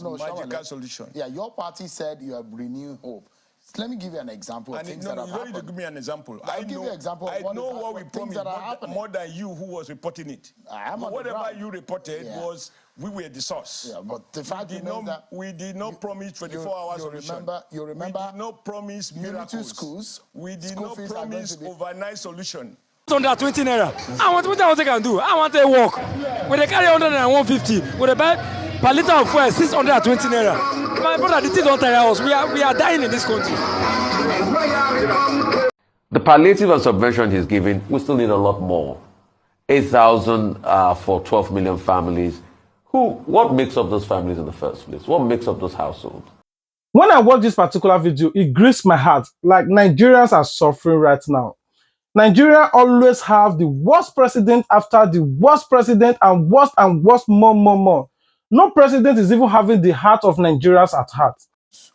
magical solution. Yeah, your party said you have renewed hope. Let me give you an example of things that have happened. You don't need to give me an example. I'll give you an example of what we promised more than you who was reporting it. Whatever you reported was we were the source. Yeah, but the fact remains that we did not promise 24-hour solution. You remember? We did not promise miracles. Schools. We did not promise overnight solution. 120 naira. I want what I can do. I want to walk. When they carry 100 and 150, when they buy per liter of fuel 620 naira. My brother, the thing don't tire us. We are dying in this country. The palliative and subversion he's giving, we still need a lot more. 8,000 for 12 million families. What makes up those families in the first place? What makes up those households? When I watch this particular video, it grieves my heart. Like, Nigerians are suffering right now. Nigeria always have the worst president after the worst president, and worst more. No president is even having the heart of Nigerians at heart.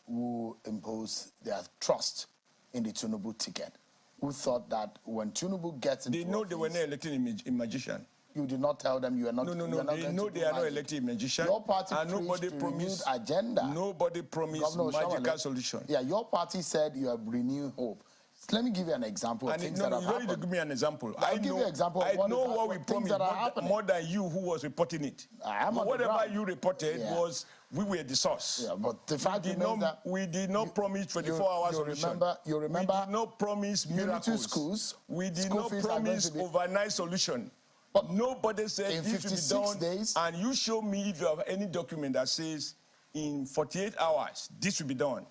Who impose their trust in the Tinubu ticket, who thought that when Tinubu gets into they know office, they were not electing a magician. You did not tell them you are not. No. They know they are not electing a magician. Your party and nobody promised agenda. Nobody promised magical solution. Yeah, your party said you have renewed hope. Let me give you an example of things that have happened. You don't need to give me an example. I'll give you an example of what we promised more than you who was reporting it. Whatever you reported was we were the source. Yeah, but the fact remains that we did not promise 24-hour solution. You remember? We did not promise miracles. Schools. We did not promise overnight solution. But nobody said in this 56 will be done. Days. And you show me if you have any document that says in 48 hours this will be done.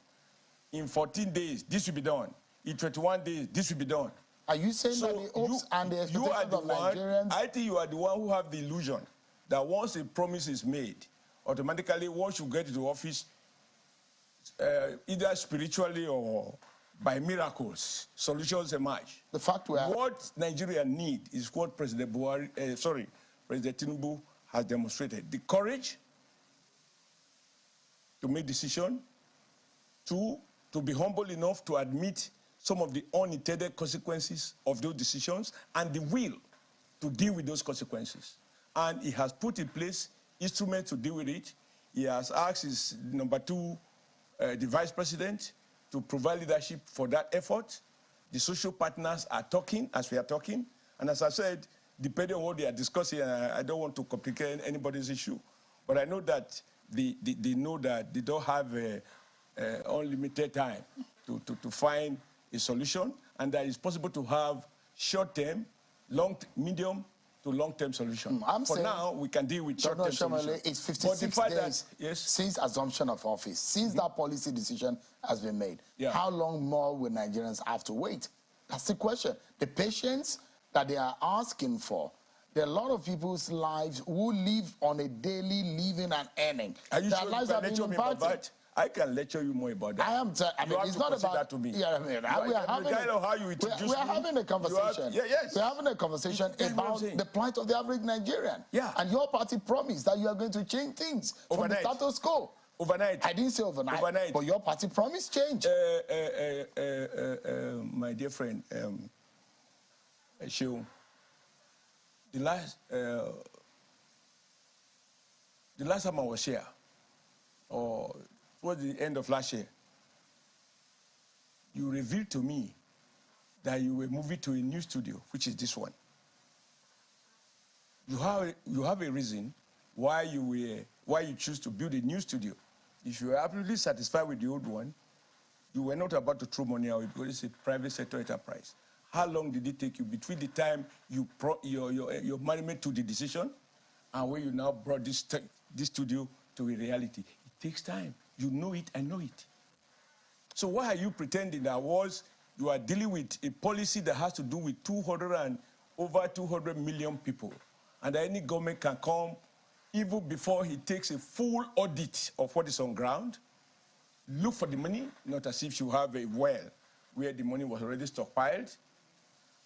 In 14 days this will be done. In 21 days, this will be done. Are you saying that the hopes and the expectations of Nigerians? I think you are the one who have the illusion that once a promise is made, automatically once you get into office, either spiritually or by miracles, solutions emerge. The fact what Nigeria need is what President Tinubu has demonstrated: the courage to make decisions, to be humble enough to admit some of the unintended consequences of those decisions, and the will to deal with those consequences. And he has put in place instruments to deal with it. He has asked his number two, the vice president, to provide leadership for that effort. The social partners are talking as we are talking. And as I said, depending on what they are discussing, I don't want to complicate anybody's issue, but I know that they know that they don't have unlimited time to find a solution, and that it's possible to have short-term, medium to long-term solution. For now, we can deal with short-term solution. It's 56 days since assumption of office, since that policy decision has been made. Yeah. How long more will Nigerians have to wait? That's the question. The patience that they are asking for. There are a lot of people's lives who live on a daily living and earning. Are you sure you can lecture me about that? I can lecture you more about that. I mean, it's not about that to me. Yeah, I mean, we are having a conversation. Yes. We're having a conversation about the plight of the average Nigerian. Yeah. And your party promised that you are going to change things overnight. From the status quo. Overnight. I didn't say overnight. But your party promised change. My dear friend, Shehu, the last time I was here, or towards the end of last year, you revealed to me that you were moving to a new studio, which is this one. You have a reason why you choose to build a new studio. If you were absolutely satisfied with the old one, you were not about to throw money away because it's a private sector enterprise. How long did it take you between the time your management took the decision and when you now brought this studio to a reality? It takes time. You know it, I know it. So why are you pretending that you are dealing with a policy that has to do with over 200 million people, and that any government can come even before he takes a full audit of what is on ground, look for the money, not as if you have a well where the money was already stockpiled,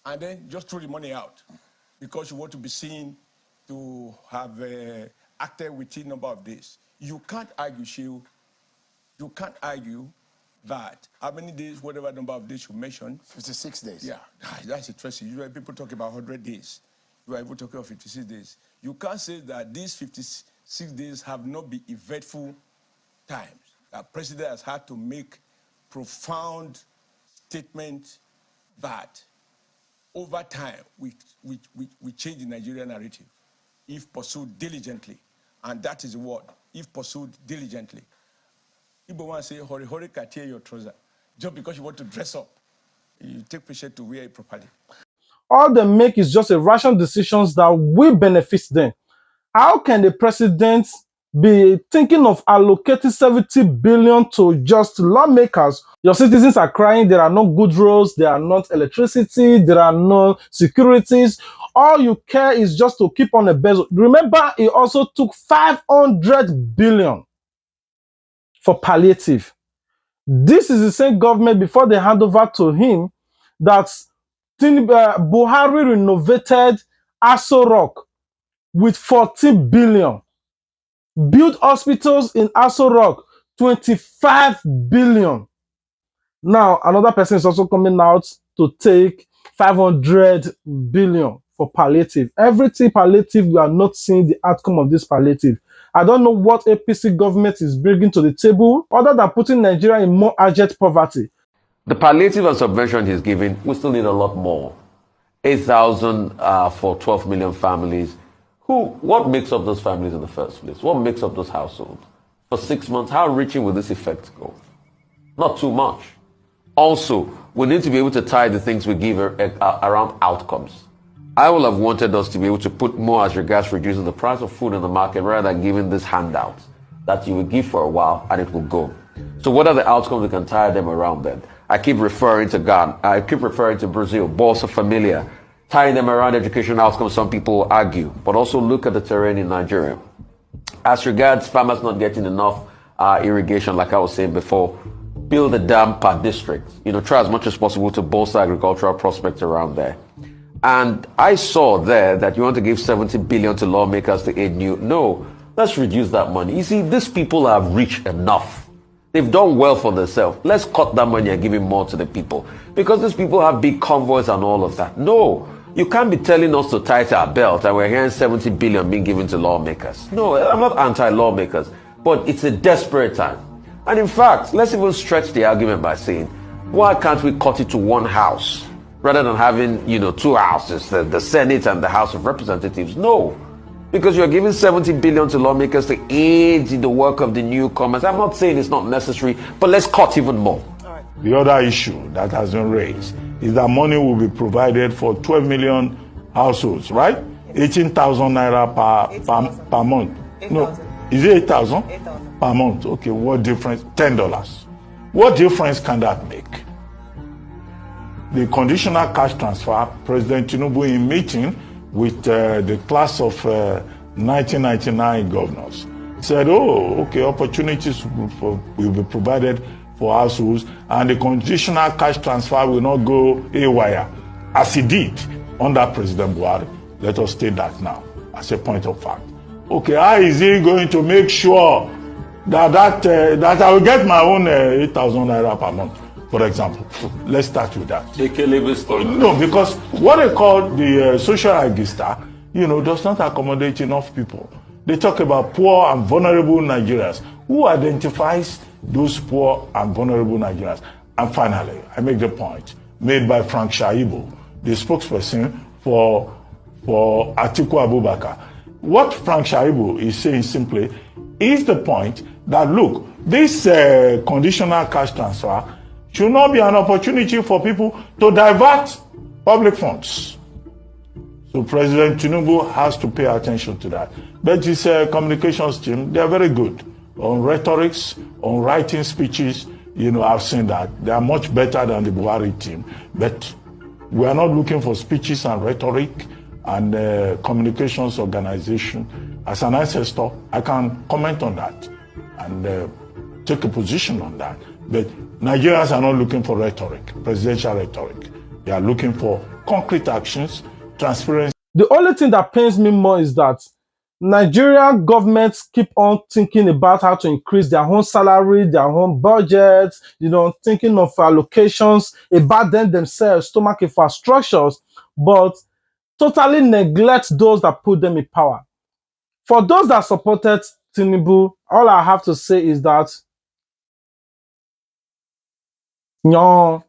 and then just throw the money out because you want to be seen to have acted within a number of days. You can't argue, Shehu. You can't argue that how many days, whatever number of days you mentioned. 56 days. Yeah, that's interesting. Usually people talk about 100 days. You are able to talk about 56 days. You can't say that these 56 days have not been eventful times, a president has had to make profound statements that over time we change the Nigerian narrative if pursued diligently. And that is the word, if pursued diligently. People want to say, hurry, hurry, tear your trouser. Just because you want to dress up, you take pressure to wear it properly. All they make is just a rational decisions that will benefit them. How can the president be thinking of allocating 70 billion to just lawmakers? Your citizens are crying, there are no good roads, there are not electricity, there are no securities. All you care is just to keep on a bezel. Remember, he also took 500 billion for palliative. This is the same government before they hand over to him that Buhari renovated Aso Rock with 14 billion. Built hospitals in Aso Rock, 25 billion. Now, another person is also coming out to take 500 billion for palliative. Everything palliative, we are not seeing the outcome of this palliative. I don't know what APC government is bringing to the table other than putting Nigeria in more abject poverty. The palliative and subversion he's giving, we still need a lot more. 8,000 for 12 million families. What makes up those families in the first place? What makes up those households? For 6 months, how reaching will this effect go? Not too much. Also, we need to be able to tie the things we give around outcomes. I would have wanted us to be able to put more as regards reducing the price of food in the market rather than giving this handout that you will give for a while and it will go. So what are the outcomes we can tie them around then? I keep referring to Ghana. I keep referring to Brazil, Bolsa Familia, tying them around education outcomes, some people argue, but also look at the terrain in Nigeria. As regards farmers not getting enough irrigation, like I was saying before, build a dam per district. Try as much as possible to bolster agricultural prospects around there. And I saw there that you want to give 70 billion to lawmakers to aid new. No, let's reduce that money. You see, these people have rich enough. They've done well for themselves. Let's cut that money and give it more to the people. Because these people have big convoys and all of that. No, you can't be telling us to tighten our belt and we're hearing 70 billion being given to lawmakers. No, I'm not anti-lawmakers, but it's a desperate time. And in fact, let's even stretch the argument by saying, why can't we cut it to one house rather than having, two houses, the Senate and the House of Representatives? No, because you're giving 70 billion to lawmakers to aid in the work of the newcomers. I'm not saying it's not necessary, but let's cut even more. The other issue that has been raised is that money will be provided for 12 million households, right? 18,000 naira per month. No, is it 8,000? 8,000 per month. Okay, what difference? $10. What difference can that make? The conditional cash transfer, President Tinubu in meeting with the class of 1999 governors said, okay, opportunities will be provided for households, and the conditional cash transfer will not go haywire, as it did under President Buhari. Let us state that now, as a point of fact. Okay, how is he going to make sure that I will get my own 8,000 naira per month, for example? Let's start with that. No, because what they call the social register, does not accommodate enough people. They talk about poor and vulnerable Nigerians. Who identifies those poor and vulnerable Nigerians? And finally, I make the point made by Frank Shaibu, the spokesperson for Atiku Abubakar. What Frank Shaibu is saying simply is the point that, look, this conditional cash transfer should not be an opportunity for people to divert public funds. So President Tinubu has to pay attention to that. But his communications team, they're very good on rhetorics, on writing speeches. I've seen that. They are much better than the Buhari team. But we are not looking for speeches and rhetoric and communications organization. As an ancestor, I can comment on that and take a position on that. But Nigerians are not looking for rhetoric, presidential rhetoric. They are looking for concrete actions, transparency. The only thing that pains me more is that Nigerian governments keep on thinking about how to increase their own salary, their own budgets, thinking of allocations, about them themselves, stomach infrastructures, but totally neglect those that put them in power. For those that supported Tinubu, all I have to say is that No.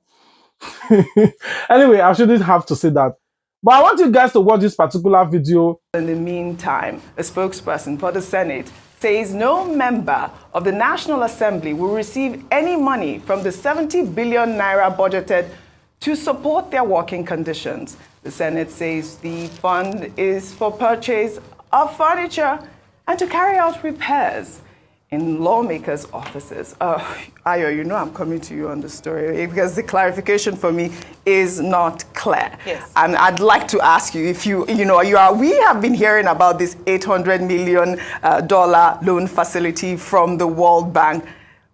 Anyway, I shouldn't have to say that. But I want you guys to watch this particular video. In the meantime, a spokesperson for the Senate says no member of the National Assembly will receive any money from the 70 billion naira budgeted to support their working conditions. The Senate says the fund is for purchase of furniture and to carry out repairs in lawmakers' offices. Ayo, you know I'm coming to you on the story because the clarification for me is not clear. Yes. And I'd like to ask you if we have been hearing about this $800 million loan facility from the World Bank.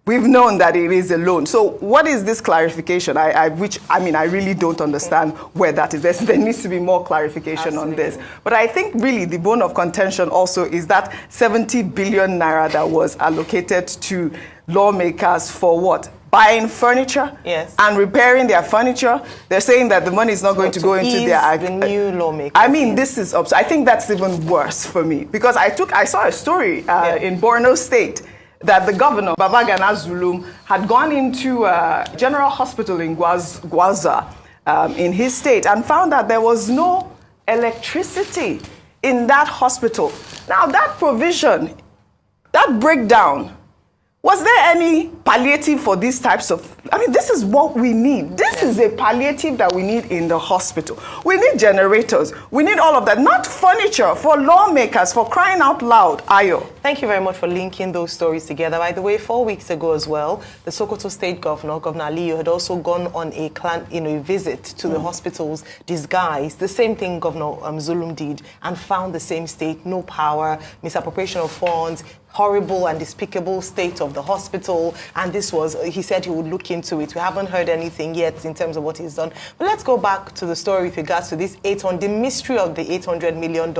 We've known that it is a loan. So what is this clarification? I really don't understand where that is. There needs to be more clarification on this. But I think really the bone of contention also is that 70 billion naira that was allocated to lawmakers for what? Buying furniture, yes, and repairing their furniture. They're saying that the money is not going to go into the new lawmakers. I mean, this is I think that's even worse for me because I saw a story in Borno State that the governor, Babagana Zulum, had gone into a general hospital in Gwaza in his state and found that there was no electricity in that hospital. Now, that provision, that breakdown, was there any palliative for these types of... I mean, this is what we need. This is a palliative that we need in the hospital. We need generators. We need all of that. Not furniture for lawmakers, for crying out loud. Ayo. Thank you very much for linking those stories together. By the way, 4 weeks ago as well, the Sokoto State Governor, Governor Aliyu, had also gone on a visit to the hospitals disguised. The same thing Governor Zulum did and found the same state, no power, misappropriation of funds, horrible and despicable state of the hospital, and this was, he said he would look into it. We haven't heard anything yet in terms of what he's done. But let's go back to the story with regards to this the mystery of the $800 million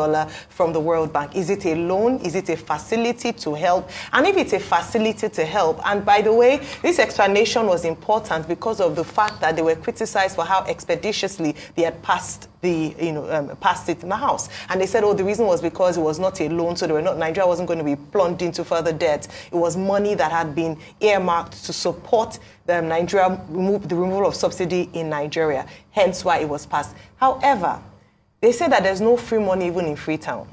from the World Bank. Is it a loan? Is it a facility to help? And if it's a facility to help, and by the way, this explanation was important because of the fact that they were criticized for how expeditiously they had passed passed it in the House. And they said, the reason was because it was not a loan, so Nigeria wasn't going to be plunged into further debt. It was money that had been earmarked to support the removal of subsidy in Nigeria, hence why it was passed. However, they say that there's no free money even in Freetown.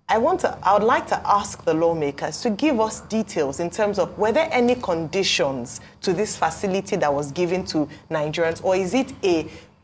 I would like to ask the lawmakers to give us details in terms of were there any conditions to this facility that was given to Nigerians, or is it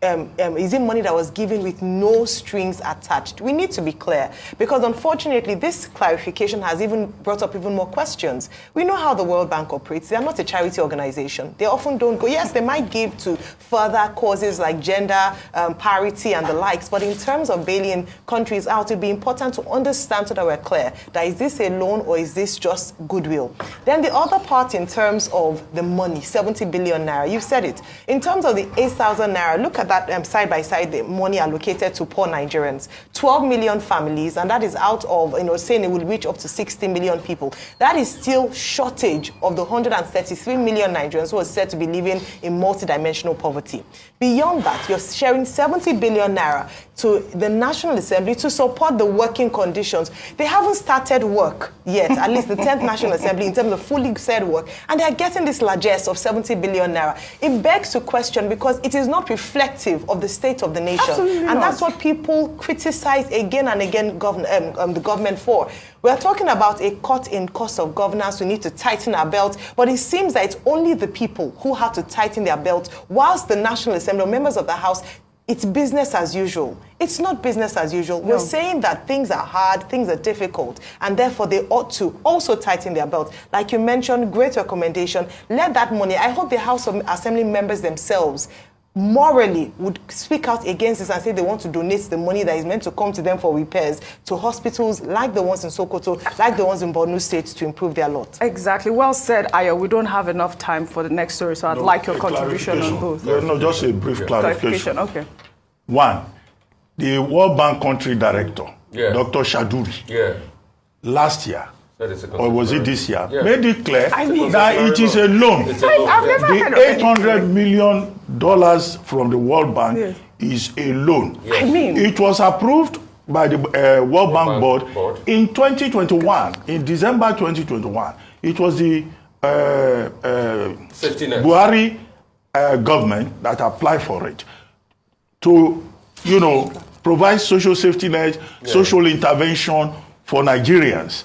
is it money that was given with no strings attached? We need to be clear, because unfortunately this clarification has even brought up even more questions. We know how the World Bank operates. They are not a charity organization. They often don't go, yes, they might give to further causes like gender parity and the likes, but in terms of bailing countries out, it would be important to understand so that we're clear that is this a loan or is this just goodwill? Then the other part in terms of the money, 70 billion naira, you've said it. In terms of the 8,000 naira, look at that side by side, the money allocated to poor Nigerians, 12 million families, and that is out of, saying it will reach up to 60 million people. That is still shortage of the 133 million Nigerians who are said to be living in multidimensional poverty. Beyond that, you're sharing 70 billion naira to the National Assembly to support the working conditions. They haven't started work yet, at least the 10th National Assembly, in terms of fully said work, and they're getting this largesse of 70 billion naira. It begs to question because it is not reflective of the state of the nation. Absolutely and not. That's what people criticize again and again the government for. We're talking about a cut in cost of governance. We need to tighten our belt, but it seems that it's only the people who have to tighten their belt, whilst the National Assembly, members of the House, it's business as usual. It's not business as usual. No. We're saying that things are hard, things are difficult, and therefore they ought to also tighten their belt. Like you mentioned, great recommendation. Let that money, I hope the House of Assembly members themselves morally would speak out against this and say they want to donate the money that is meant to come to them for repairs to hospitals like the ones in Sokoto, like the ones in Borno State, to improve their lot. Exactly. Well said, Ayo. We don't have enough time for the next story, so I'd like your contribution on both. No, just a brief clarification. Okay. One, the World Bank country director, Dr. Shaduri, last year, or was it this year, made it clear that it is a loan. I've never heard of it. The $800 million from the World Bank is a loan. I mean, it was approved by the World Bank Board in 2021, in December 2021. It was the Buhari government that apply for it to, you know, provide social safety net, social intervention for Nigerians.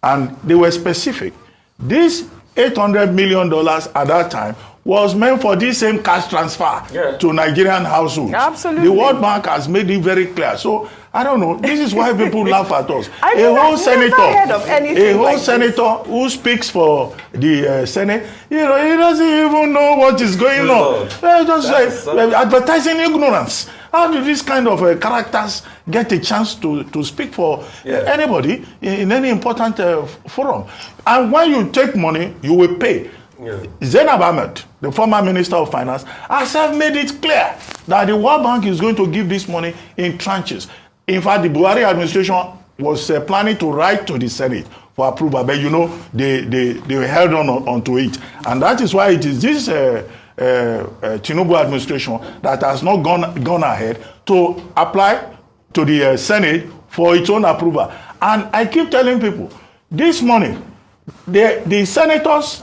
And they were specific. This $800 million at that time was meant for this same cash transfer to Nigerian households. Absolutely. The World Bank has made it very clear. So, I don't know, this is why people laugh at us. A whole senator who speaks for the Senate, you know, he doesn't even know what is going on. Just like advertising ignorance. How do these kind of characters get a chance to speak for anybody in any important forum? And when you take money, you will pay. Zainab Ahmed, the former Minister of Finance, has made it clear that the World Bank is going to give this money in tranches. In fact, the Buhari administration was planning to write to the Senate for approval, but you know, they held onto it. And that is why it is this Tinubu administration that has not gone ahead to apply to the Senate for its own approval. And I keep telling people, this money, the senators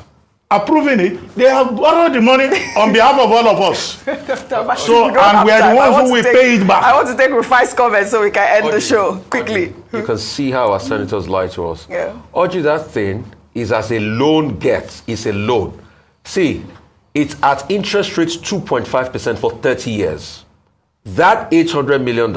approving it, they have borrowed the money on behalf of all of us. So, and we are the ones who will pay it back. I want to take Rufai's comment so we can end the show quickly. You can see how our senators lie to us. Oji, that thing is as a loan gets. It's a loan. See, it's at interest rates 2.5% for 30 years. That $800 million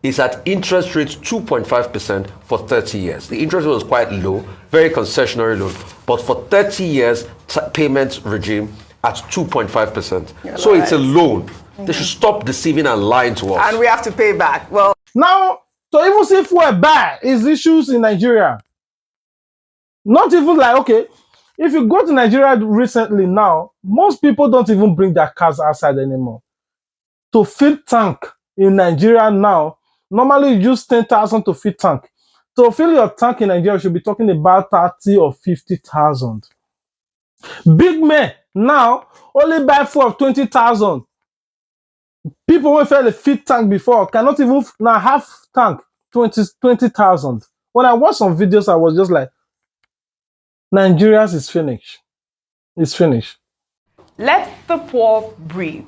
is at interest rates 2.5% for 30 years. The interest rate was quite low, very concessionary loan, but for 30 years, payment regime at 2.5%. So it's a loan. They should stop deceiving and lying to us. And we have to pay back. Well, now, so even if we're bad, is issues in Nigeria. Not even like, okay, if you go to Nigeria recently now, most people don't even bring their cars outside anymore. To fill tank in Nigeria now, normally you use 10,000 to fill tank. To fill your tank in Nigeria, you should be talking about 30 or 50,000. Big men now only buy fuel of 20,000. People who filled a fit tank before cannot even now half tank 20,000. When I watched some videos, I was just like, Nigeria's is finished. It's finished. Let the poor breathe.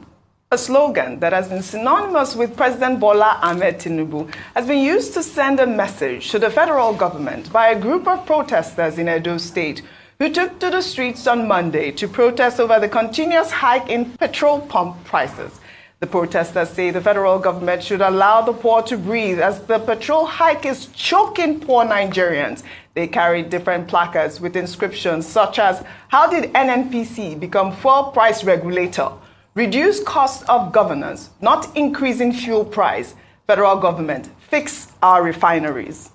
A slogan that has been synonymous with President Bola Ahmed Tinubu has been used to send a message to the federal government by a group of protesters in Edo State who took to the streets on Monday to protest over the continuous hike in petrol pump prices. The protesters say the federal government should allow the poor to breathe as the petrol hike is choking poor Nigerians. They carried different placards with inscriptions such as, "How did NNPC become fuel price regulator? Reduce cost of governance, not increasing fuel price. Federal government, fix our refineries."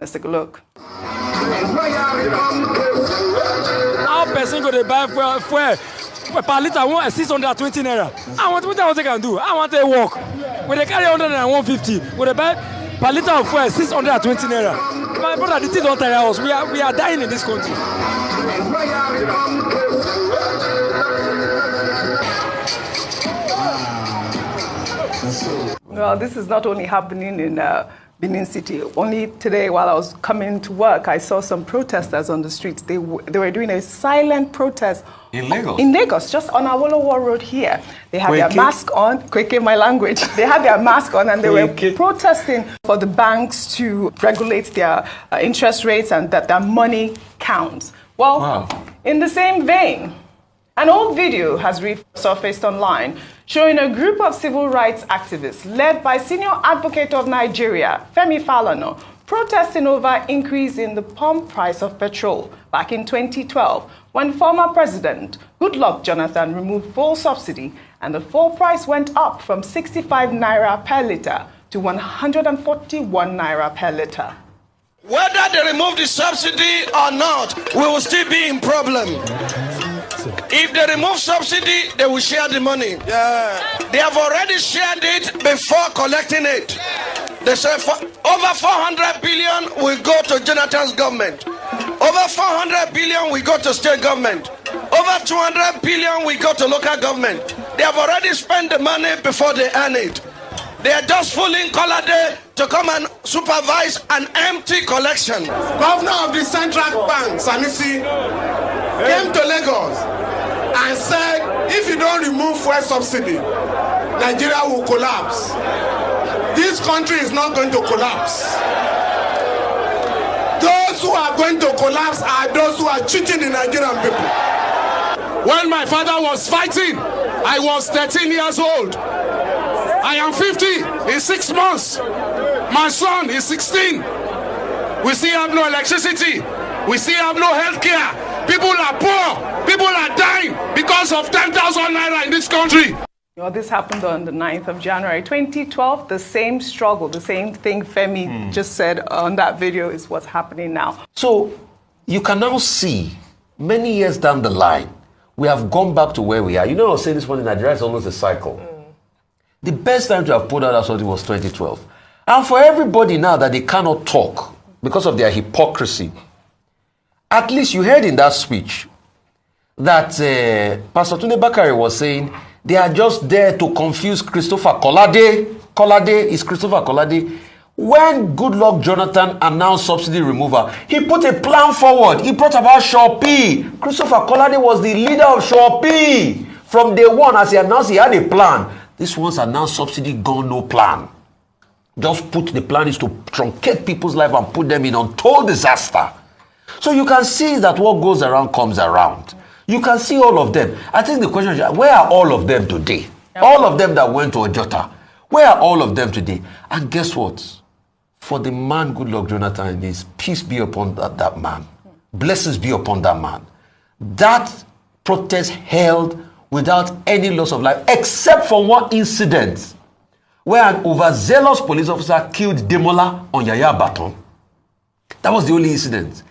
Let's take a look. How person go to buy fuel per liter 620 naira? What I can do? I want to walk. When they carry 100 and 150, when they buy per liter of fuel 620 naira. My brother, the thing don't tire us. We are dying in this country. Well, this is not only happening in Benin City. Only today, while I was coming to work, I saw some protesters on the streets. They were doing a silent protest. In Lagos? In Lagos, just on Awolowo Road here. They had their mask on. Kweke, my language. They had their mask on and they were protesting for the banks to regulate their interest rates and that their money counts. Well, in the same vein, an old video has resurfaced online showing a group of civil rights activists led by senior advocate of Nigeria, Femi Falana, protesting over increase in the pump price of petrol back in 2012 when former President Goodluck Jonathan removed fuel subsidy and the fuel price went up from 65 naira per litre to 141 naira per litre. Whether they remove the subsidy or not, we will still be in problem. If they remove subsidy, they will share the money. They have already shared it before collecting it. They say over 400 billion will go to Jonathan's government. Over 400 billion will go to state government. Over 200 billion will go to local government. They have already spent the money before they earn it. They are just fooling Colade to come and supervise an empty collection. Governor of the Central Bank, Sanusi, came to Lagos and said If you don't remove fuel subsidy, Nigeria will collapse. This country is not going to collapse. Those who are going to collapse are those who are cheating the Nigerian people. When my father was fighting, I was 13 years old. I am 50 in 6 months. My son is 16. We still have no electricity. We still have no health care. People are poor. People are dying because of 10,000 naira in this country. Well, this happened on the 9th of January 2012. The same struggle, the same thing Femi just said on that video is what's happening now. So you can now see many years down the line, we have gone back to where we are. You know, I was saying this morning, Nigeria is almost a cycle. The best time to have put out that something was 2012. And for everybody now that they cannot talk because of their hypocrisy, at least you heard in that speech that Pastor Tunde Bakare was saying they are just there to confuse Christopher Kolade. Kolade is Christopher Kolade. When Goodluck Jonathan announced subsidy removal, he put a plan forward. He brought about Shopee. Christopher Kolade was the leader of Shopee. From day one, as he announced he had a plan. This one's announced subsidy gone, no plan. Just put the plan is to truncate people's life and put them in untold disaster. So you can see that what goes around comes around. You can see all of them. I think the question is, where are all of them today? All of them that went to Ojota. Where are all of them today? And guess what? For the man Goodluck Jonathan is, peace be upon that man. Blessings be upon that man. That protest held without any loss of life, except for one incident where an overzealous police officer killed Demola on Yaya Baton. That was the only incident.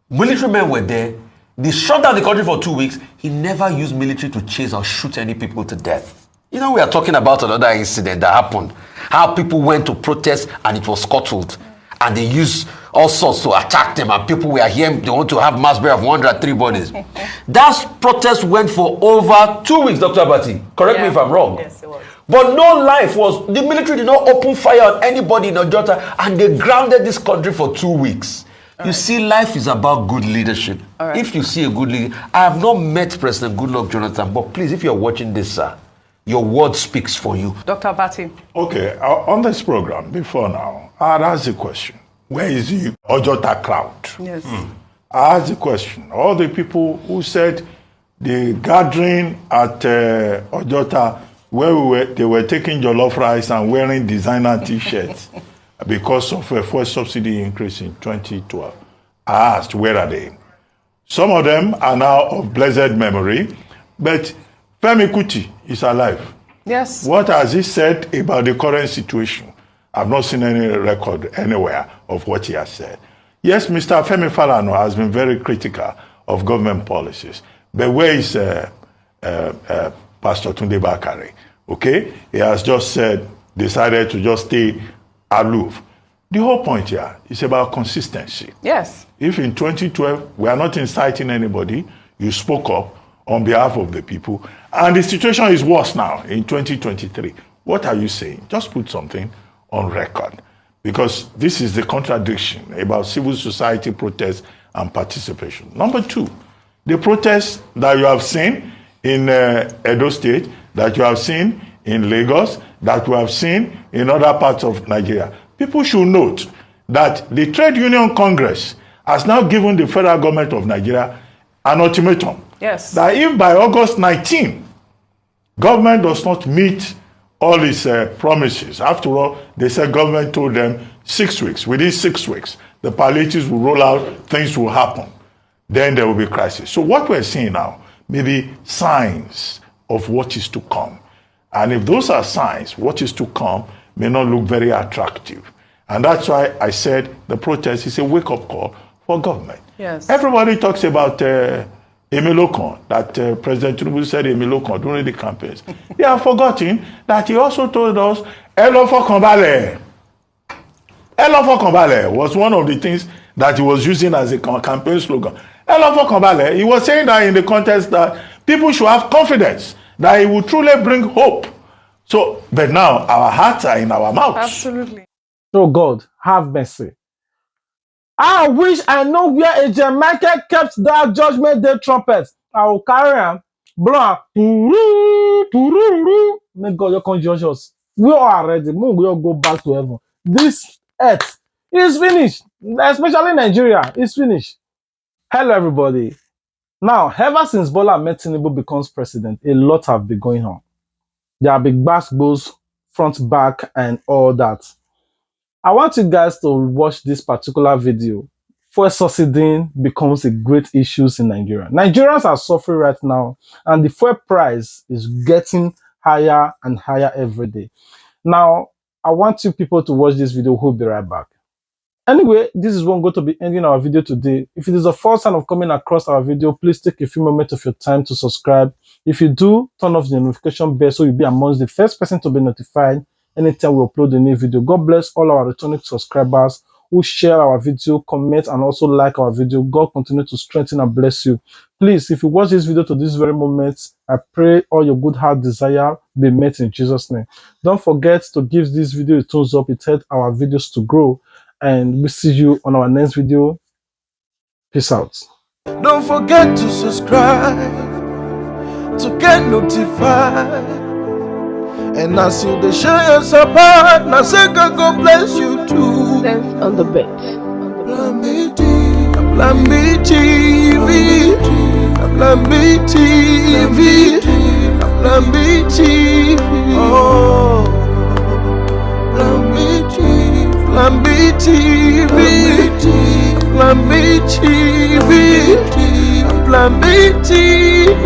Military men were there. They shut down the country for 2 weeks. He never used military to chase or shoot any people to death. You know, we are talking about another incident that happened. How people went to protest and it was scuttled. And they used all sorts to attack them. And people were here, they want to have mass burial of 103 bodies. That protest went for over 2 weeks, Dr. Abati. Correct me if I'm wrong. Yes, it was. But no life was, the military did not open fire on anybody in Ojota, and they grounded this country for 2 weeks. You see, life is about good leadership. If you see a good leader, I have not met President Goodluck Jonathan, but please, if you're watching this, sir, your word speaks for you. Dr. Abati. Okay, on this program, before now, I asked the question, where is the Ojota crowd? Yes. I asked the question, all the people who said the gathering at Ojota, where they were taking jollof rice and wearing designer T-shirts, because of a fuel subsidy increase in 2012. I asked, where are they? Some of them are now of blessed memory, but Femi Kuti is alive. Yes. What has he said about the current situation? I've not seen any record anywhere of what he has said. Yes, Mr. Femi Falana has been very critical of government policies, but where is Pastor Tunde Bakare? Okay? He has just decided to just stay aloof. The whole point here is about consistency. Yes. If in 2012 we are not inciting anybody, you spoke up on behalf of the people, and the situation is worse now in 2023, what are you saying? Just put something on record, because this is the contradiction about civil society protests and participation. Number two, the protests that you have seen in Edo State, that you have seen in Lagos, that we have seen in other parts of Nigeria. People should note that the Trade Union Congress has now given the federal government of Nigeria an ultimatum. Yes. That if by August 19, government does not meet all its promises, after all, they said government told them 6 weeks. Within 6 weeks, the palliatives will roll out, things will happen. Then there will be crisis. So what we're seeing now may be signs of what is to come. And if those are signs, what is to come may not look very attractive. And that's why I said the protest is a wake-up call for government. Yes. Everybody talks about Emilokon, that President Tinubu said Emilokon during the campaigns. They have forgotten that he also told us, Elofo Kambale. Elofo Kambale was one of the things that he was using as a campaign slogan. Elofo Kambale, he was saying that in the context that people should have confidence that he will truly bring hope. So, but now our hearts are in our mouths. Absolutely. Oh God, have mercy. I wish I know where Agent Michael kept that Judgment Day trumpet. I will carry him Bro, may God your conscious. We all are ready. We all go back to heaven. This earth is finished. Especially Nigeria, it's finished. Hello, everybody. Now, ever since Bola Ahmed Tinubu becomes president, a lot have been going on. There are big basketballs, front, back, and all that. I want you guys to watch this particular video. Fuel subsidy becomes a great issue in Nigeria. Nigerians are suffering right now, and the fuel price is getting higher and higher every day. Now, I want you people to watch this video. We'll be right back. Anyway, this is what I'm going to be ending our video today. If it is the first time of coming across our video, please take a few moments of your time to subscribe. If you do, turn off the notification bell so you'll be amongst the first person to be notified anytime we upload a new video. God bless all our returning subscribers who share our video, comment, and also like our video. God continue to strengthen and bless you. Please, if you watch this video to this very moment, I pray all your good heart desire be met in Jesus' name. Don't forget to give this video a thumbs up. It helps our videos to grow. And we'll see you on our next video. Peace out. Don't forget to subscribe to get notified. And as you they share your support, now say God bless you too. Sense on the bed. Plan B TV. Plan B TV. Plan B TV. Oh, Plan B TV. Plan B TV. Plan B TV. Plan B TV.